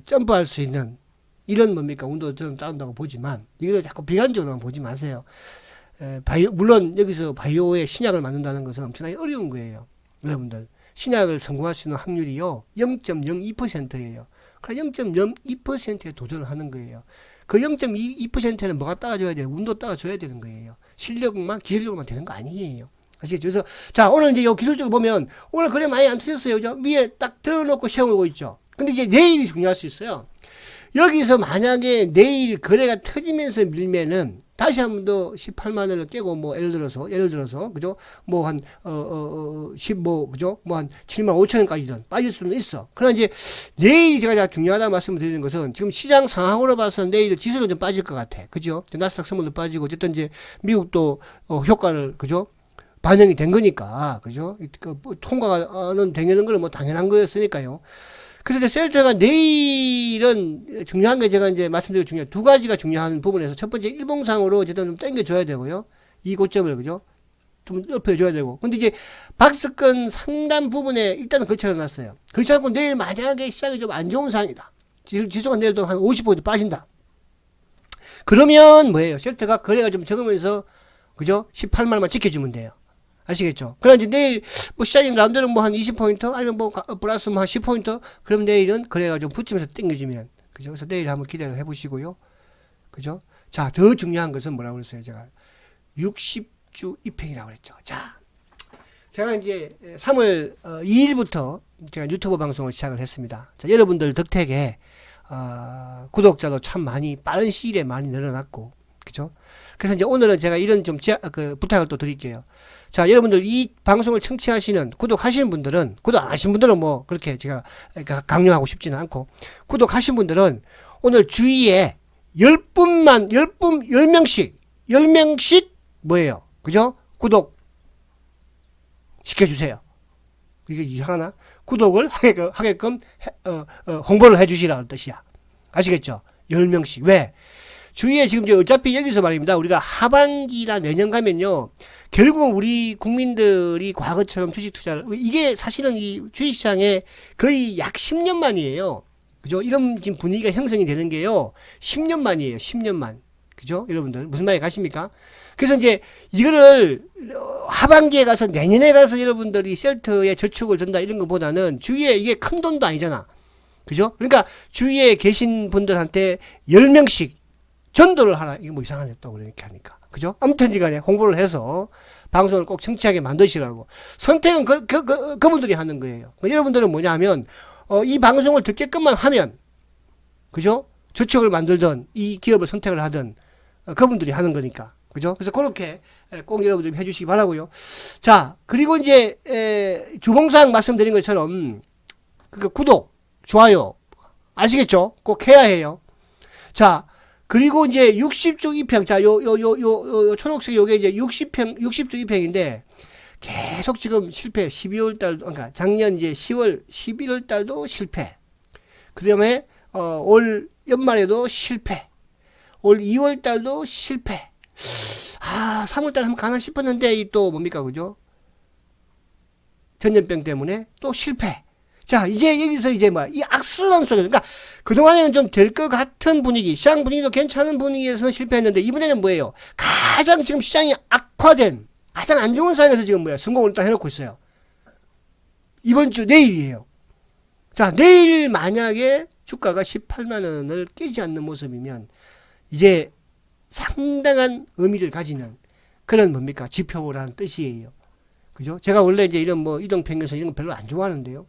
점프할 수 있는 이런 뭡니까? 운도 저는 따른다고 보지만, 이거를 자꾸 비관적으로만 보지 마세요. 물론 여기서 바이오의 신약을 만든다는 것은 엄청나게 어려운 거예요. 여러분들. 신약을 성공할 수 있는 확률이요, 0.02%예요. 그럼 0.02%에 도전을 하는 거예요. 그 0.2%는 뭐가 따라줘야 돼요? 운도 따라줘야 되는 거예요. 실력만, 기술력만 되는 거 아니에요. 아시겠죠? 그래서, 자, 오늘 이제 요 기술적으로 보면, 오늘 그래 많이 안 틀렸어요. 그죠? 위에 딱 들어놓고 시험을 보고 있죠. 근데 이제 내일이 중요할 수 있어요. 여기서 만약에 내일 거래가 터지면서 밀면은 다시 한 번 더 18만 원을 깨고 뭐 예를 들어서 그죠? 뭐 한 15 그죠? 뭐 한 7만 5천 원까지는 빠질 수는 있어. 그러나 이제 내일이 제가 중요하다고 말씀을 드리는 것은 지금 시장 상황으로 봐서 내일 지수는 좀 빠질 것 같아. 그죠? 나스닥 선물도 빠지고 어쨌든 이제 미국도 효과를 그죠? 반영이 된 거니까 그죠? 통과는 되는 거는 뭐 당연한 거였으니까요. 그래서 이제 셀트가 내일은 중요한 게 제가 이제 말씀드리고 중요한 두 가지가 중요한 부분에서 첫 번째 일봉상으로 어쨌든 좀 당겨줘야 되고요. 이 고점을 그죠? 좀 높여줘야 되고. 근데 이제 박스권 상단 부분에 일단은 걸쳐놨어요. 그렇지 않고 내일 만약에 시장이 좀 안 좋은 상황이다. 지수가 내일도 한 50% 빠진다. 그러면 뭐예요? 셀트가 거래가 좀 적으면서 그죠? 18만원만 지켜주면 돼요. 아시겠죠? 그럼 이제 내일 뭐 시장이 나름대로 뭐 한 20포인트 아니면 뭐 플러스 뭐 한 10포인트 그럼 내일은 거래가 좀 붙으면서 땡겨주면 그죠? 그래서 내일 한번 기대를 해보시고요. 그죠? 자, 더 중요한 것은 뭐라고 그랬어요? 제가 60주 입행이라고 그랬죠. 자, 제가 이제 3월 2일부터 제가 유튜브 방송을 시작을 했습니다. 자, 여러분들 덕택에 구독자도 참 많이 빠른 시일에 많이 늘어났고 그죠? 그래서 이제 오늘은 제가 이런 좀 부탁을 또 드릴게요. 자, 여러분들 이 방송을 청취하시는, 구독하시는 분들은, 구독 안 하신 분들은 뭐 그렇게 제가 강요하고 싶지는 않고, 구독하신 분들은 오늘 주위에 10명씩 뭐예요? 그죠? 구독 시켜주세요. 이게 이상하나? 구독을 하게끔 홍보를 해주시라는 뜻이야. 아시겠죠? 10명씩. 왜? 주위에 지금 이제 어차피 여기서 말입니다. 우리가 하반기나 내년 가면요. 결국 우리 국민들이 과거처럼 주식 투자를, 이게 사실은 이 주식시장에 거의 약 10년 만이에요. 그죠? 이런 지금 분위기가 형성이 되는 게요. 10년 만이에요. 10년 만. 그죠? 여러분들. 무슨 말이 가십니까? 그래서 이제 이거를 하반기에 가서 내년에 가서 여러분들이 셀트에 저축을 든다 이런 것보다는 주위에 이게 큰 돈도 아니잖아. 그죠? 그러니까 주위에 계신 분들한테 10명씩 전도를 하나, 이게 뭐 이상하네, 또, 그렇게 하니까. 그죠? 아무튼 간에 홍보를 해서 방송을 꼭 청취하게 만드시라고. 선택은 그분들이 하는 거예요. 여러분들은 뭐냐 하면, 이 방송을 듣게끔만 하면, 그죠? 저축을 만들든, 이 기업을 선택을 하든, 그분들이 하는 거니까. 그죠? 그래서 그렇게 꼭 여러분들 해주시기 바라고요. 자, 그리고 이제, 주봉상 말씀드린 것처럼, 구독, 좋아요, 아시겠죠? 꼭 해야 해요. 자, 그리고 이제 60주 입행, 자, 초록색 요게 이제 60주 입행인데, 계속 지금 실패, 12월 달도, 그러니까 작년 이제 10월, 11월 달도 실패. 그 다음에, 올 연말에도 실패. 올 2월 달도 실패. 3월 달 한번 가나 싶었는데, 이 또 뭡니까, 그죠? 전염병 때문에 또 실패. 자, 이제 여기서 이제 이 악순환 속에, 그러니까 그동안에는 좀 될 것 같은 분위기, 시장 분위기도 괜찮은 분위기에서는 실패했는데, 이번에는 뭐예요? 가장 지금 시장이 악화된, 가장 안 좋은 상황에서 지금 성공을 딱 해놓고 있어요. 이번 주 내일이에요. 자, 내일 만약에 주가가 18만 원을 깨지 않는 모습이면, 이제 상당한 의미를 가지는 그런 뭡니까? 지표라는 뜻이에요. 그죠? 제가 원래 이제 이런 이동평균선 이런 거 별로 안 좋아하는데요.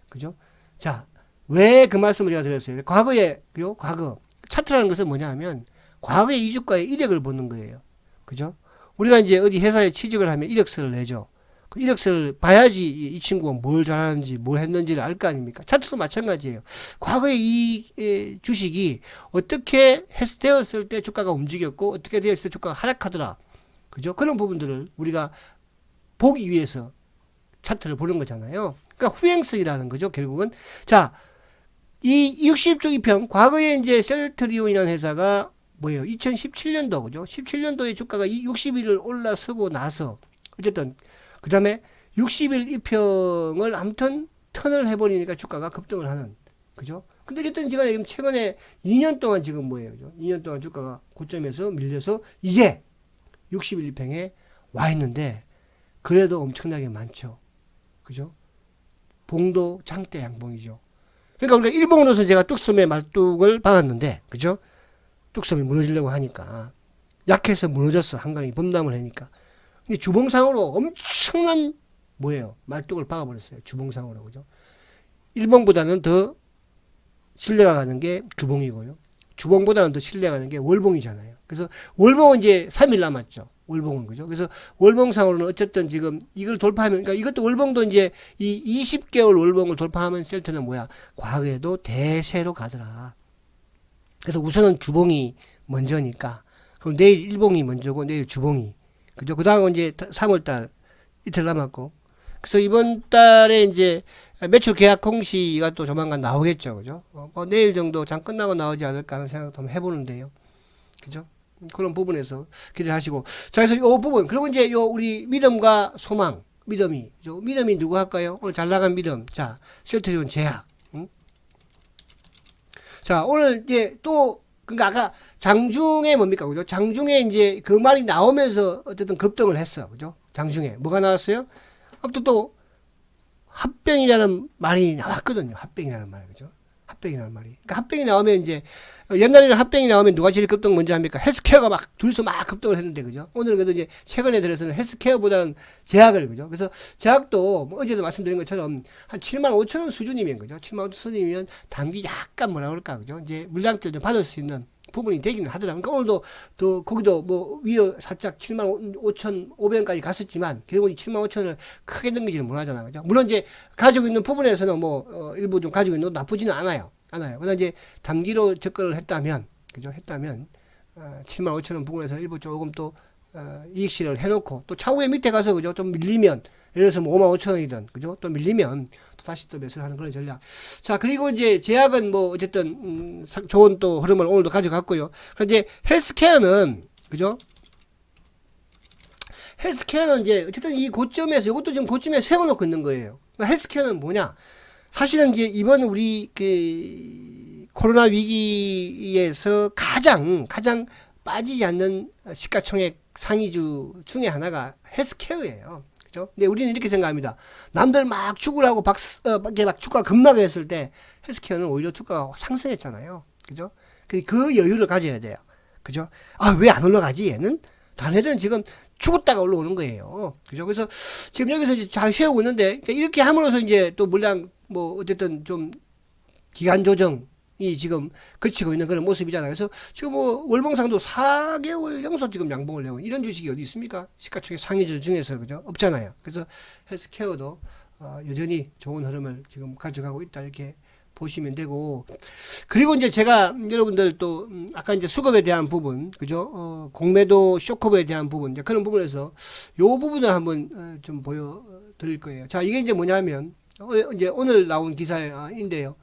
그죠? 자, 왜 그 말씀을 제가 드렸어요? 과거. 차트라는 것은 뭐냐 하면, 과거의 이주가의 이력을 보는 거예요. 그죠? 우리가 이제 어디 회사에 취직을 하면 이력서를 내죠. 그 이력서를 봐야지 이 친구가 뭘 잘하는지, 뭘 했는지를 알 거 아닙니까? 차트도 마찬가지예요. 과거의 이 주식이 어떻게 되었을 때 주가가 움직였고, 어떻게 되었을 때 주가가 하락하더라. 그죠? 그런 부분들을 우리가 보기 위해서 차트를 보는 거잖아요. 그러니까 후행성이라는 거죠, 결국은. 자, 이 60조 2평, 과거에 이제 셀트리온이라는 회사가 뭐예요? 2017년도, 그죠? 17년도에 주가가 60일을 올라서고 나서, 어쨌든, 그 다음에 60일 2평을 아무튼 턴을 해버리니까 주가가 급등을 하는, 그죠? 근데 어쨌든 지금 최근에 2년 동안 지금 뭐예요? 그죠? 2년 동안 주가가 고점에서 밀려서 이제 60일 2평에 와 있는데, 그래도 엄청나게 많죠. 그죠? 봉도 장대 양봉이죠. 그러니까 우리가 일봉으로서 제가 뚝섬의 말뚝을 박았는데, 그죠? 뚝섬이 무너지려고 하니까. 약해서 무너졌어. 한강이 범람을 하니까. 근데 주봉상으로 엄청난, 뭐예요? 말뚝을 박아버렸어요. 주봉상으로. 그죠? 일봉보다는 더 신뢰가 가는 게 주봉이고요. 주봉보다는 더 신뢰가 가는 게 월봉이잖아요. 그래서 월봉은 이제 3일 남았죠. 월봉은. 그죠? 그래서 월봉상으로는 어쨌든 지금 이걸 돌파하면, 그러니까 이것도 월봉도 이제 이 20개월 월봉을 돌파하면 셀트는 뭐야? 과거에도 대세로 가더라. 그래서 우선은 주봉이 먼저니까. 그럼 내일 일봉이 먼저고 내일 주봉이. 그죠? 그 다음은 이제 3월달 이틀 남았고. 그래서 이번 달에 이제 매출 계약 공시가 또 조만간 나오겠죠. 그죠? 내일 정도 장 끝나고 나오지 않을까 하는 생각도 한번 해보는데요. 그죠? 그런 부분에서 기대하시고. 자, 그래서 요 부분. 그리고 이제 요 우리 믿음과 소망. 믿음이. 믿음이 누구 할까요? 오늘 잘 나간 믿음. 자, 셀트리온 제약. 응? 자, 오늘 이제 또, 그니까 아까 장중에 뭡니까? 그죠? 장중에 이제 그 말이 나오면서 어쨌든 급등을 했어. 그죠? 장중에. 뭐가 나왔어요? 아무튼 또, 합병이라는 말이 나왔거든요. 합병이라는 말. 그죠? 합병이라는 말이. 그러니까 합병이 나오면 이제, 옛날에는 합병이 나오면 누가 제일 급등 먼저 합니까? 헬스케어가 막 둘이서 막 급등을 했는데, 그죠? 오늘은 그래도 이제 최근에 들어서는 헬스케어보다는 제약을, 그죠? 그래서 제약도 뭐 어제도 말씀드린 것처럼 한 7만 5천 원 수준이면, 그죠? 7만 5천 원 수준이면 단기 약간 뭐라 그럴까, 그죠? 이제 물량들 좀 받을 수 있는 부분이 되기는 하더라고요. 그러니까 오늘도 또 거기도 뭐 위에 살짝 7만 5천 5백원까지 갔었지만 결국은 7만 5천을 크게 넘기지는 못하잖아요. 그죠? 물론 이제 가지고 있는 부분에서는 뭐 일부 좀 가지고 있는 것도 나쁘지는 않아요. 그러나 이제 단기로 접근을 했다면, 그죠? 했다면 7만 5천 원 부분에서 일부 조금 또 이익 실현을 해놓고 또 차후에 밑에 가서, 그죠? 좀 밀리면, 예를 들어서 뭐 5만 5천 원이든, 그죠? 또 밀리면 또 다시 또 매수를 하는 그런 전략. 자, 그리고 이제 제약은 뭐 어쨌든 좋은 또 흐름을 오늘도 가져갔고요. 그런데 헬스케어는, 그죠? 헬스케어는 이제 어쨌든 이 고점에서 이것도 지금 고점에 세워놓고 있는 거예요. 그러니까 헬스케어는 뭐냐? 사실은 이제 이번 우리 그 코로나 위기에서 가장 빠지지 않는 시가총액 상위주 중에 하나가 헬스케어예요. 그죠? 근데 우리는 이렇게 생각합니다. 남들 막 죽으라고 이렇게 막 주가가 급락을 했을 때 헬스케어는 오히려 주가가 상승했잖아요. 그죠? 그 여유를 가져야 돼요. 그죠? 아, 왜 안 올라가지 얘는? 다른 애들은 지금 죽었다가 올라오는 거예요. 그죠? 그래서 지금 여기서 이제 잘 세우고 있는데, 그러니까 이렇게 함으로써 이제 또 물량 뭐 어쨌든 좀 기간 조정이 지금 그치고 있는 그런 모습이잖아요. 그래서 지금 뭐 월봉상도 4개월 연속 지금 양봉을 내고 이런 주식이 어디 있습니까? 시가총액 상위주 중에서, 그죠? 없잖아요. 그래서 헬스케어도 여전히 좋은 흐름을 지금 가져가고 있다 이렇게 보시면 되고. 그리고 이제 제가 여러분들 또 아까 이제 수급에 대한 부분, 그죠? 공매도 쇼커버에 대한 부분, 이제 그런 부분에서 요 부분을 한번 좀 보여드릴 거예요. 자, 이게 이제 뭐냐면 이제 오늘 나온 기사인데요.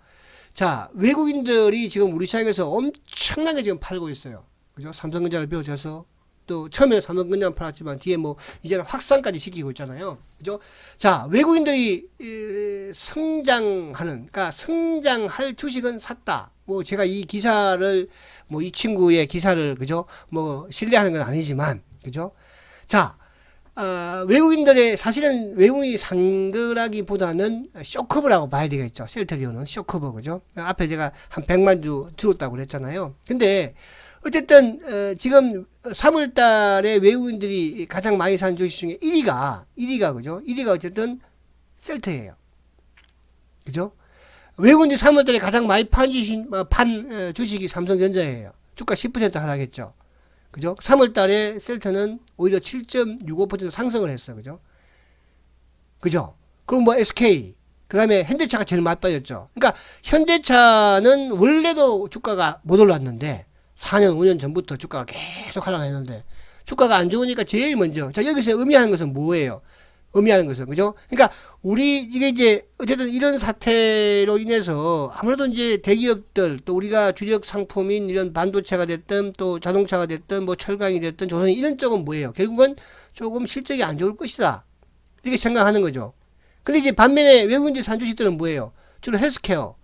자, 외국인들이 지금 우리 시장에서 엄청나게 지금 팔고 있어요. 그죠? 삼성전자를 비롯해서 또 처음에 삼성전자만 팔았지만 뒤에 뭐 이제는 확산까지 시키고 있잖아요. 그죠? 자, 외국인들이 그러니까 성장할 주식은 샀다. 뭐 제가 이 기사를 뭐 이 친구의 기사를, 그죠? 뭐 신뢰하는 건 아니지만, 그죠? 자, 외국인들의 사실은 외국인이 상그라기보다는 쇼커버라고 봐야 되겠죠. 셀트리온은 쇼커버, 그죠? 앞에 제가 한 100만 주 들었다고 그랬잖아요. 근데 어쨌든 지금 3월 달에 외국인들이 가장 많이 산 주식 중에 1위가 그죠? 1위가 어쨌든 셀트예요. 그죠? 외국인들이 3월 달에 가장 많이 판 주식이 삼성전자예요. 주가 10% 하락했죠. 그죠? 3월 달에 셀트는 오히려 7.65% 상승을 했어. 그죠? 그죠? 그럼 뭐 SK, 그 다음에 현대차가 제일 많이 빠졌죠. 그러니까 현대차는 원래도 주가가 못 올랐는데 4년, 5년 전부터 주가가 계속 하락했는데 주가가 안 좋으니까 제일 먼저, 자, 여기서 의미하는 것은 뭐예요? 의미하는 것은, 그죠? 그러니까 우리 이게 이제 어쨌든 이런 사태로 인해서 아무래도 이제 대기업들 또 우리가 주력 상품인 이런 반도체가 됐든 또 자동차가 됐든 뭐 철강이 됐든 조선이 이런 쪽은 뭐예요? 결국은 조금 실적이 안 좋을 것이다. 이렇게 생각하는 거죠. 근데 이제 반면에 외국인들 산 주식들은 뭐예요? 주로 헬스케어,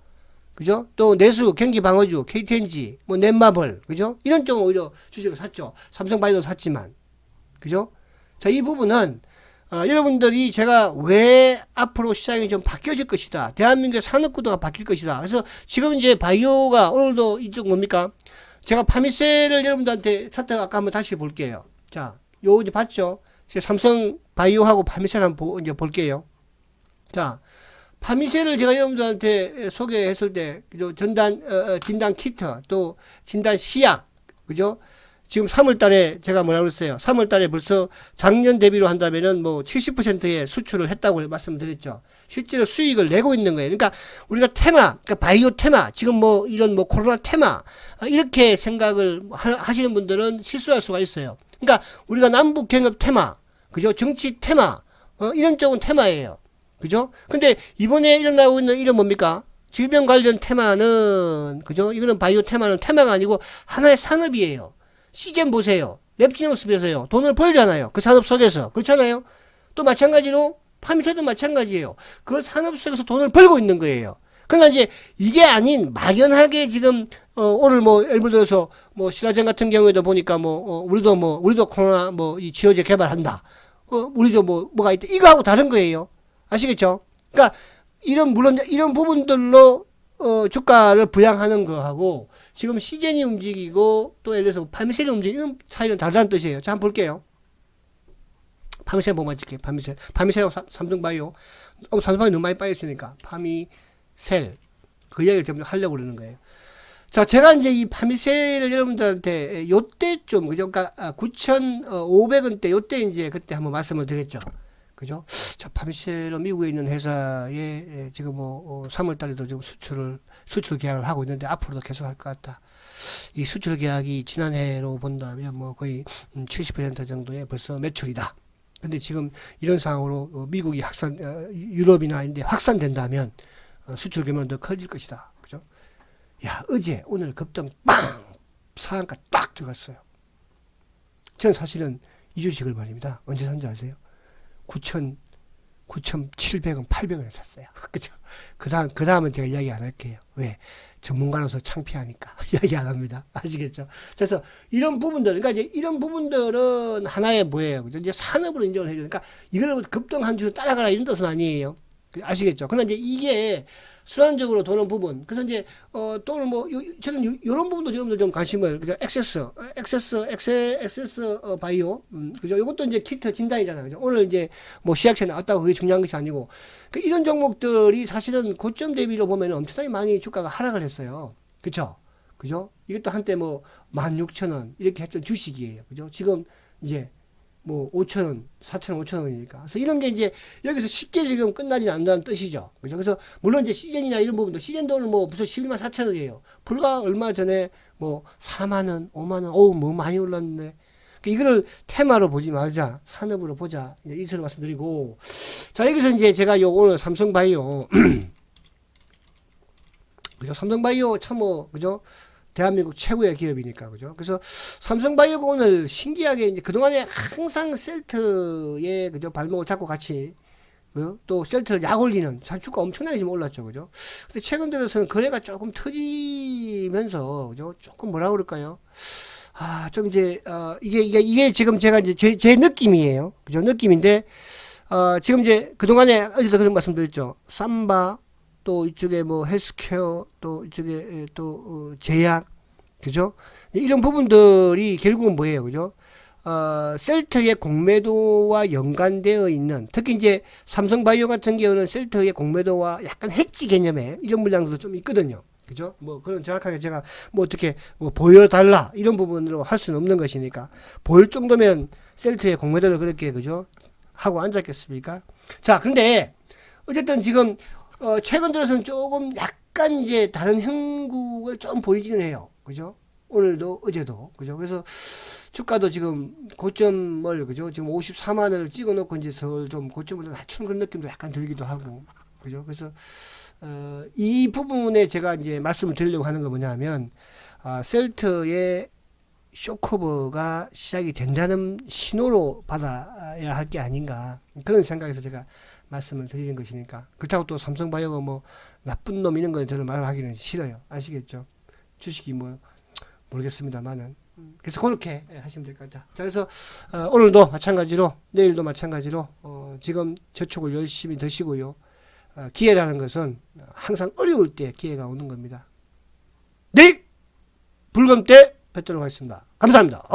그죠? 또 내수, 경기 방어주, KTNG, 뭐 넷마블, 그죠? 이런 쪽은 오히려 주식을 샀죠. 삼성바이오도 샀지만, 그죠? 자, 이 부분은 여러분들이 제가 왜 앞으로 시장이 좀 바뀌어질 것이다. 대한민국의 산업구도가 바뀔 것이다. 그래서 지금 이제 바이오가 오늘도 이쪽 뭡니까? 제가 파미셀을 여러분들한테 차트 아까 한번 다시 볼게요. 자, 요 이제 봤죠? 삼성 바이오하고 파미셀 한번 이제 볼게요. 자, 파미셀을 제가 여러분들한테 소개했을 때, 그죠? 진단 키트, 또 진단 시약, 그죠? 지금 3월 달에 제가 뭐라고 그랬어요? 3월 달에 벌써 작년 대비로 한다면은 뭐 70%의 수출을 했다고 말씀드렸죠. 실제로 수익을 내고 있는 거예요. 그러니까 우리가 테마, 그러니까 바이오 테마, 지금 뭐 이런 뭐 코로나 테마, 이렇게 생각을 하시는 분들은 실수할 수가 있어요. 그러니까 우리가 남북 경협 테마, 그죠? 정치 테마, 이런 쪽은 테마예요. 그죠? 근데 이번에 일어나고 있는 이런 뭡니까? 질병 관련 테마는, 그죠? 이거는 바이오 테마는 테마가 아니고 하나의 산업이에요. 시젠 보세요. 랩지너스 보세요. 돈을 벌잖아요. 그 산업 속에서. 그렇잖아요? 또 마찬가지로 파미세도 마찬가지예요. 그 산업 속에서 돈을 벌고 있는 거예요. 그러나 이제 이게 아닌 막연하게 지금 오늘 뭐 예를 들어서 뭐 신화젠 같은 경우에도 보니까 우리도 코로나 뭐 이 치료제 개발한다. 우리도 뭐가 있다. 이거하고 다른 거예요. 아시겠죠? 그러니까 물론 이런 부분들로 주가를 부양하는 거하고 지금 시젠이 움직이고 또 예를 들어서 파미셀이 움직이는 차이는 다르다는 뜻이에요. 자, 한번 볼게요. 파미셀 보면 찍게. 파미셀하고 삼성바이오. 삼성바이오 너무 많이 빠졌으니까 파미셀 그 이야기를 좀 하려고 그러는 거예요. 자, 제가 이제 이 파미셀을 여러분들한테 요때쯤, 그죠? 그러니까 9,500원대 요때 이제 그때 한번 말씀을 드렸죠. 그죠? 자, 파미셀은 미국에 있는 회사에 지금 3월 달에도 지금 수출 계약을 하고 있는데 앞으로도 계속 할 것 같다. 이 수출 계약이 지난해로 본다면 뭐 거의 70% 정도의 벌써 매출이다. 근데 지금 이런 상황으로 미국이 유럽이나 인데 확산된다면 수출 규모는 더 커질 것이다. 그죠? 야, 오늘 급등 빵! 상한가 딱 들어갔어요. 저는 사실은 이 주식을 말입니다. 언제 산지 아세요? 9,700원, 800원에 샀어요. 그죠? 그 다음은 제가 이야기 안 할게요. 왜? 전문가로서 창피하니까. 이야기 안 합니다. 아시겠죠? 그래서 이런 부분들, 그러니까 이제 이런 부분들은 하나의 뭐예요? 그죠? 이제 산업으로 인정을 해줘요. 그러니까 이걸 급등한 주를 따라가라 이런 뜻은 아니에요. 아시겠죠? 그러나 이제 이게 순환적으로 도는 부분. 그래서 이제, 또는 저는 요런 부분도 여러분들 좀 관심을, 그죠? 액세스 바이오. 그죠? 요것도 이제 키트 진단이잖아요. 그죠? 오늘 이제 시약체 나왔다고 그게 중요한 것이 아니고. 이런 종목들이 사실은 고점 대비로 보면 엄청나게 많이 주가가 하락을 했어요. 그쵸? 그죠? 이것도 한때 16,000원 이렇게 했던 주식이에요. 그죠? 지금 이제 5,000원, 4,000원, 5,000원이니까. 그래서 이런 게 이제 여기서 쉽게 지금 끝나지 않는다는 뜻이죠. 그죠? 그래서 물론 이제 시즌이나 이런 부분도 시즌도 오늘 무슨 11만 4천원이에요. 불과 얼마 전에 4만원, 5만원, 많이 올랐네. 이거를 테마로 보지 말자. 산업으로 보자. 이처럼 말씀드리고. 자, 여기서 이제 제가 오늘 삼성바이오. 그죠? 삼성바이오 참 그죠? 대한민국 최고의 기업이니까, 그죠? 그래서 삼성바이오가 오늘 신기하게 이제 그동안에 항상 셀트의 그죠? 발목을 잡고 같이, 또 셀트를 약 올리는 주가 엄청나게 지금 올랐죠, 그죠? 근데 최근 들어서는 거래가 조금 터지면서, 그죠? 조금 뭐라 그럴까요? 좀 이제, 이게 지금 제가 이제 제 느낌이에요. 그죠? 느낌인데, 지금 이제 그동안에 어디서 그런 말씀드렸죠? 삼바, 또 이쪽에 헬스케어, 또 이쪽에 제약, 그죠? 이런 부분들이 결국은 뭐예요, 그죠? 셀트의 공매도와 연관되어 있는, 특히 이제 삼성바이오 같은 경우는 셀트의 공매도와 약간 해지 개념의 이런 물량도 좀 있거든요. 그죠? 그런 정확하게 제가 어떻게 보여달라 이런 부분으로 할 수는 없는 것이니까 보일 정도면 셀트의 공매도를 그렇게, 그죠? 하고 앉았겠습니까? 자, 근데 어쨌든 지금 최근 들어서는 조금 약간 이제 다른 형국을 좀 보이기는 해요. 그죠? 오늘도 어제도 그죠. 그래서 주가도 지금 고점을 그죠. 지금 54만 원을 찍어놓고 이제 좀 고점을 낮춘 그런 느낌도 약간 들기도 하고 그죠. 그래서 이 부분에 제가 이제 말씀을 드리려고 하는 거 뭐냐면 셀트의 쇼커버가 시작이 된다는 신호로 받아야 할 게 아닌가 그런 생각에서 제가 말씀을 드리는 것이니까 그렇다고 또 삼성바이오가 뭐 나쁜 놈 이런 건 저는 말하기는 싫어요. 아시겠죠? 주식이 뭐 모르겠습니다만은 그래서 그렇게 하시면 될 것 같다. 자 그래서 오늘도 마찬가지로 내일도 마찬가지로 지금 저축을 열심히 드시고요. 기회라는 것은 항상 어려울 때 기회가 오는 겁니다. 내일 불금 때 뵙도록 하겠습니다. 감사합니다.